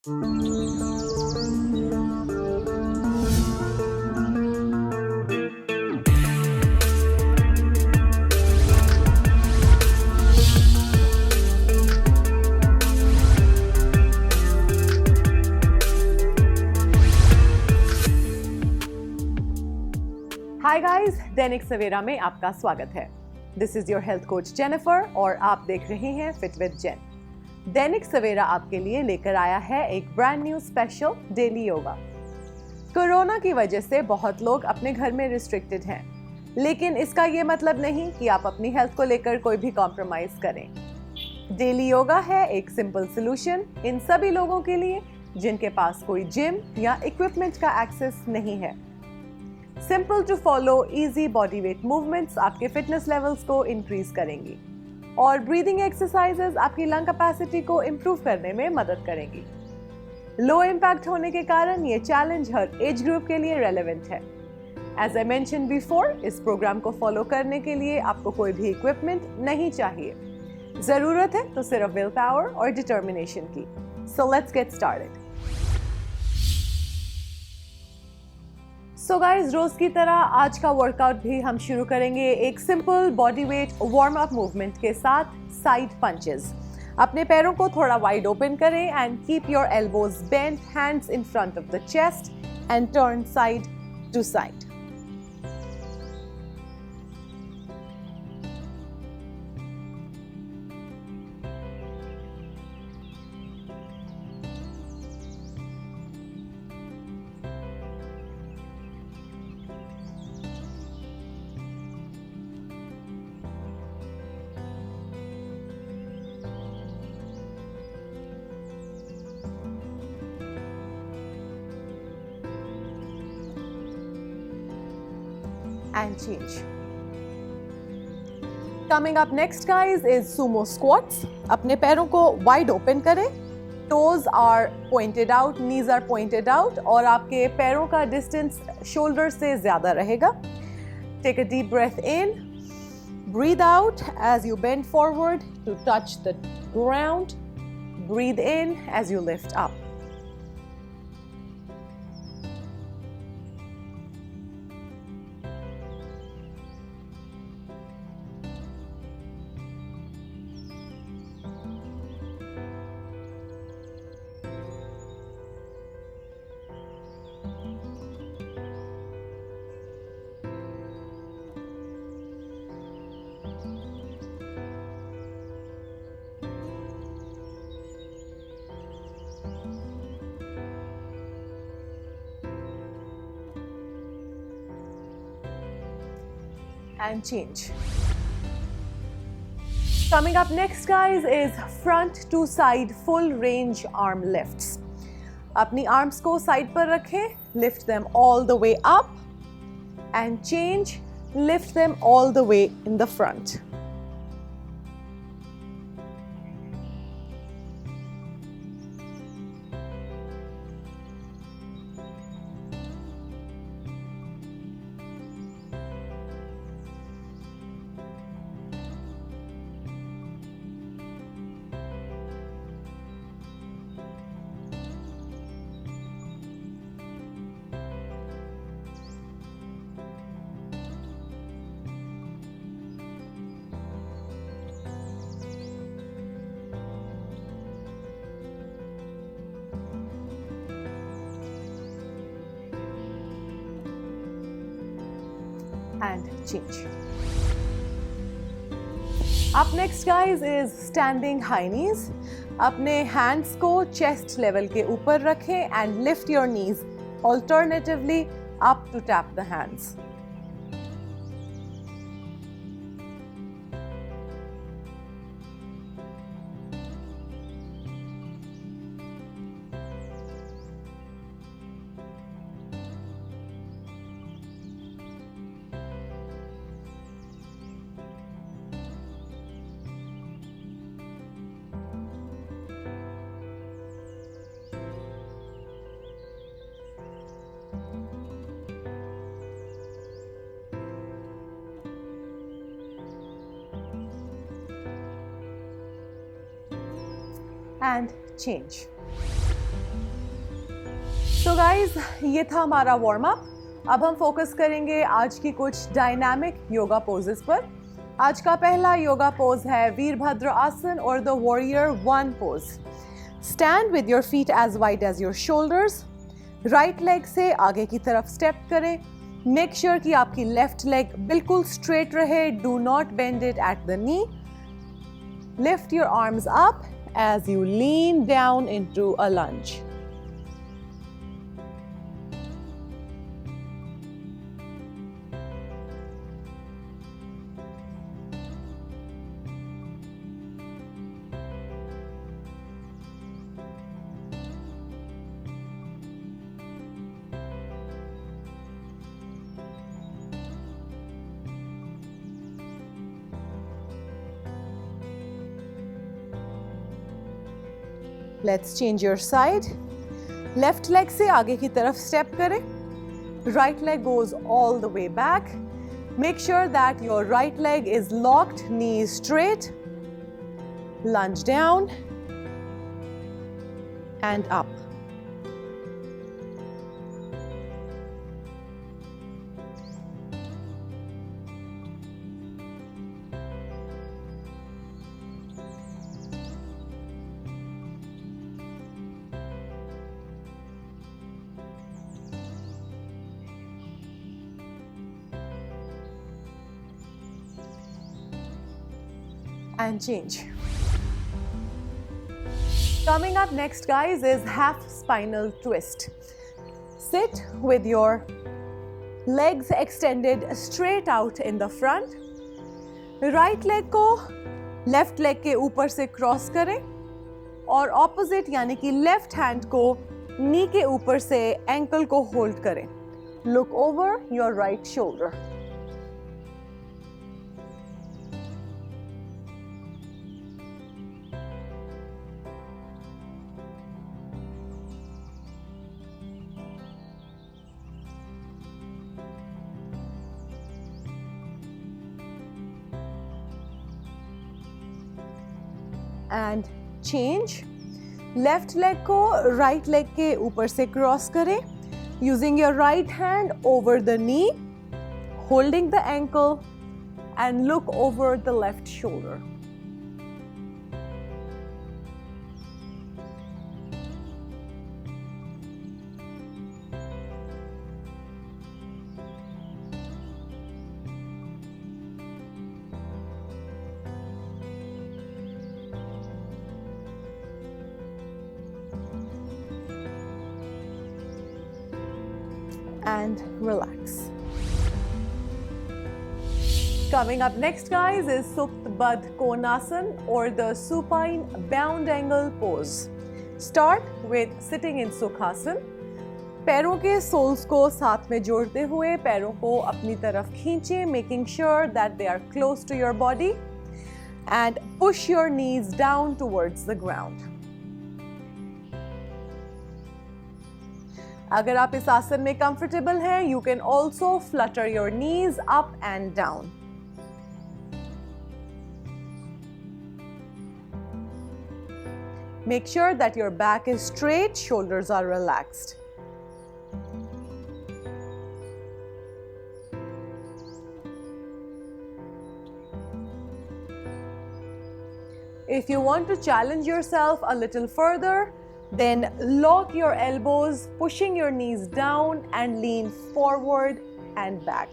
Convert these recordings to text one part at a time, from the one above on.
Hi guys, Dainik Savera में आपका स्वागत है। This is your health coach Jennifer और आप देख रहे हैं फिट विद जेन। दैनिक सवेरा आपके लिए लेकर आया है एक brand new special daily yoga. Corona की वजह से बहुत लोग अपने घर में रिस्ट्रिक्टेड हैं, लेकिन इसका ये मतलब नहीं कि आप अपनी हेल्थ को लेकर कोई भी कॉम्प्रोमाइज करें। डेली योगा है एक सिंपल सोल्यूशन इन सभी लोगों के लिए जिनके पास कोई जिम या इक्विपमेंट का एक्सेस नहीं है। Simple to follow easy body weight movements आपके फिटनेस लेवल्स को इंक्रीज करेंगी और ब्रीदिंग एक्सरसाइजेस आपकी लंग कैपेसिटी को इंप्रूव करने में मदद करेंगी। लो इम्पैक्ट होने के कारण ये चैलेंज हर एज ग्रुप के लिए रेलेवेंट है। एज आई मेंशन बिफोर, इस प्रोग्राम को फॉलो करने के लिए आपको कोई भी इक्विपमेंट नहीं चाहिए। जरूरत है तो सिर्फ विल पावर और डिटर्मिनेशन की। So let's get started. So guys, रोज की तरह आज का वर्कआउट भी हम शुरू करेंगे एक simple body weight warm up movement के साथ, साइड पंचेस। अपने पैरों को थोड़ा वाइड ओपन करें and keep your elbows bent, hands in front of the chest and turn side to side. And change. Coming up next guys is sumo squats. अपने पैरों को wide open करें, toes are pointed out, knees are pointed out और आपके पैरों का distance shoulder से ज़्यादा रहेगा। Take a deep breath in, breathe out as you bend forward to touch the ground, breathe in as you lift up. And change. Coming up next guys is front to side full range arm lifts. अपनी arms को side पर रखें, lift them all the way up and change, lift them all the way in the front. And change. Up next guys is standing high knees. अपने hands को chest level के ऊपर रखें and lift your knees alternatively up to tap the hands. and change. So guys, ये था हमारा warm up. अब हम फोकस करेंगे आज की कुछ डायनामिक योगा पोजेस पर। आज का पहला योगा पोज है वीरभद्र आसन और the warrior one pose. Stand with your feet as wide as your shoulders. Right leg से आगे की तरफ स्टेप करें। मेक श्योर कि आपकी लेफ्ट लेग बिल्कुल स्ट्रेट रहे। Do not bend it at the knee. Lift your arms up as you lean down into a lunge. Let's change your side. Left leg से आगे की तरफ step करें. Right leg goes all the way back. Make sure that your right leg is locked, knees straight. Lunge down and up. And change. Coming up next, guys, is half spinal twist. Sit with your legs extended straight out in the front. Right leg को left leg के ऊपर से cross करें और opposite यानी कि left hand को knee के ऊपर से ankle को hold करें. Look over your right shoulder. And change. Left leg को right leg के ऊपर से cross करें. Using your right hand over the knee, holding the ankle, and look over the left shoulder. And relax. Coming up next, guys, is Supta Baddha Konasana or the supine bound angle pose. Start with sitting in Sukhasana. पैरों के soles को साथ में जोड़ते हुए पैरों को अपनी तरफ खींचें, making sure that they are close to your body, and push your knees down towards the ground. अगर आप इस आसन में कंफर्टेबल हैं, you can also flutter your knees up and down. Make sure that your back is straight, shoulders are relaxed. If you want to challenge yourself a little further, then lock your elbows, pushing your knees down and lean forward and back.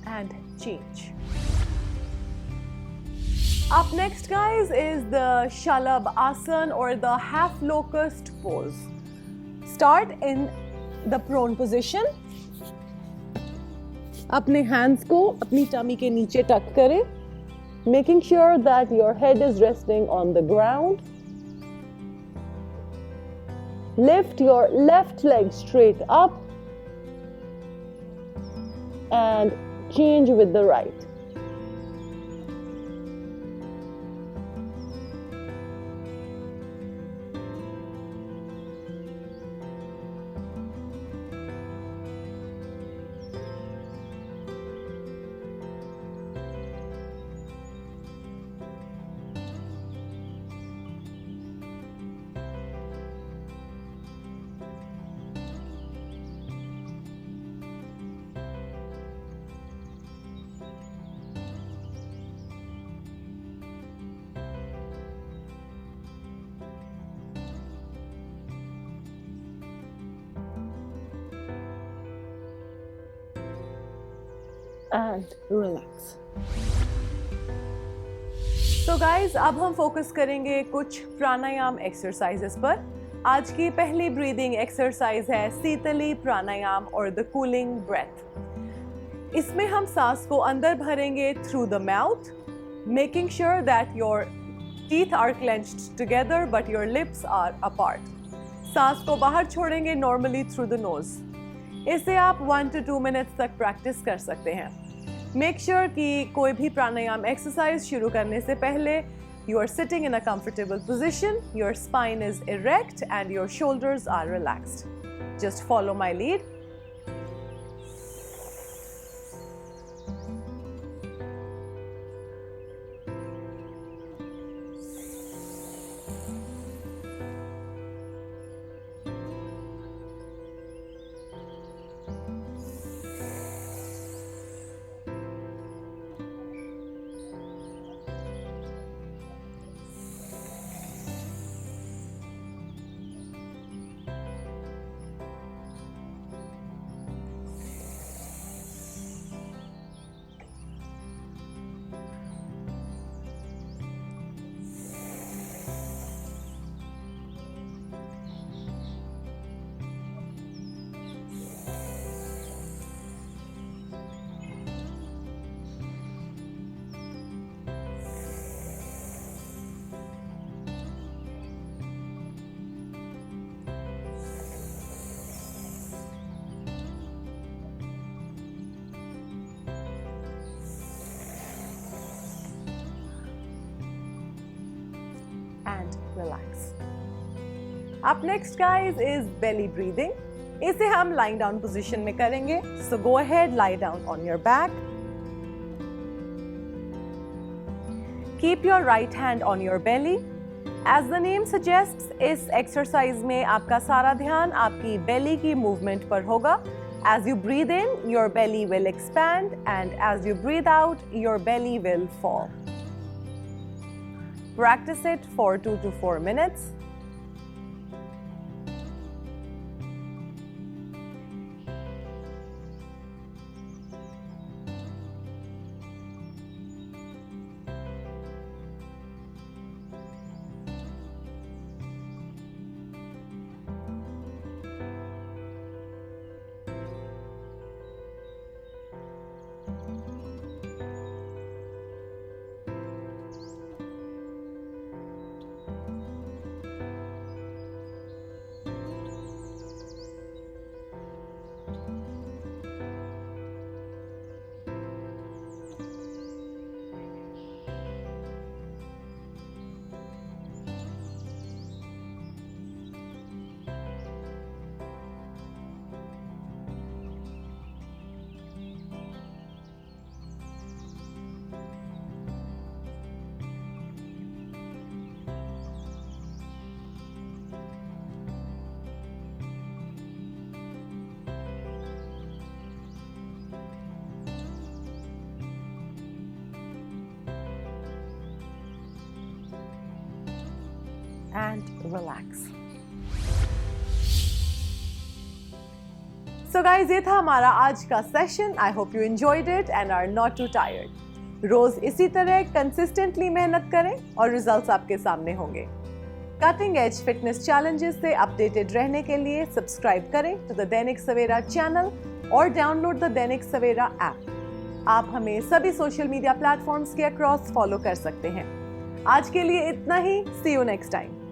And change. Up next, guys, is the Shalabh Asana or the half locust pose. Start in the prone position. अपने hands को अपनी tummy के नीचे tuck करें, making sure that your head is resting on the ground. Lift your left leg straight up and change with the right. and relax. तो guys अब हम focus करेंगे कुछ प्राणायाम एक्सरसाइजेस पर। आज की पहली ब्रीदिंग एक्सरसाइज है शीतली प्राणायाम और द कूलिंग ब्रेथ। इसमें हम सांस को अंदर भरेंगे through the mouth, making sure that your teeth are clenched together but your lips are apart. सांस को बाहर छोड़ेंगे नॉर्मली थ्रू द नोज। इसे आप 1 to 2 मिनट्स तक प्रैक्टिस कर सकते हैं। मेक श्योर कि कोई भी प्राणायाम एक्सरसाइज शुरू करने से पहले you are sitting in a comfortable position, your spine is erect and your shoulders are relaxed. Just follow my lead. And relax. Up next guys is belly breathing. इसे हम lying down position में करेंगे. So go ahead, lie down on your back. Keep your right hand on your belly. As the name suggests, इस exercise में आपका सारा ध्यान आपकी belly की movement पर होगा. As you breathe in, your belly will expand, and as you breathe out, your belly will fall. Practice it for 2 to 4 minutes. And relax. So guys, ये था हमारा आज का session. I hope you enjoyed it and are not too tired. रोज इसी तरह consistently मेहनत करें और रिजल्ट्स आपके सामने होंगे. कटिंग एज फिटनेस चैलेंजेस से अपडेटेड रहने के लिए सब्सक्राइब करें to the Dainik Savera channel और download the Dainik Savera app. आप हमें सभी सोशल मीडिया प्लेटफॉर्म्स के अक्रॉस फॉलो कर सकते हैं. आज के लिए इतना ही. सी यू नेक्स्ट टाइम.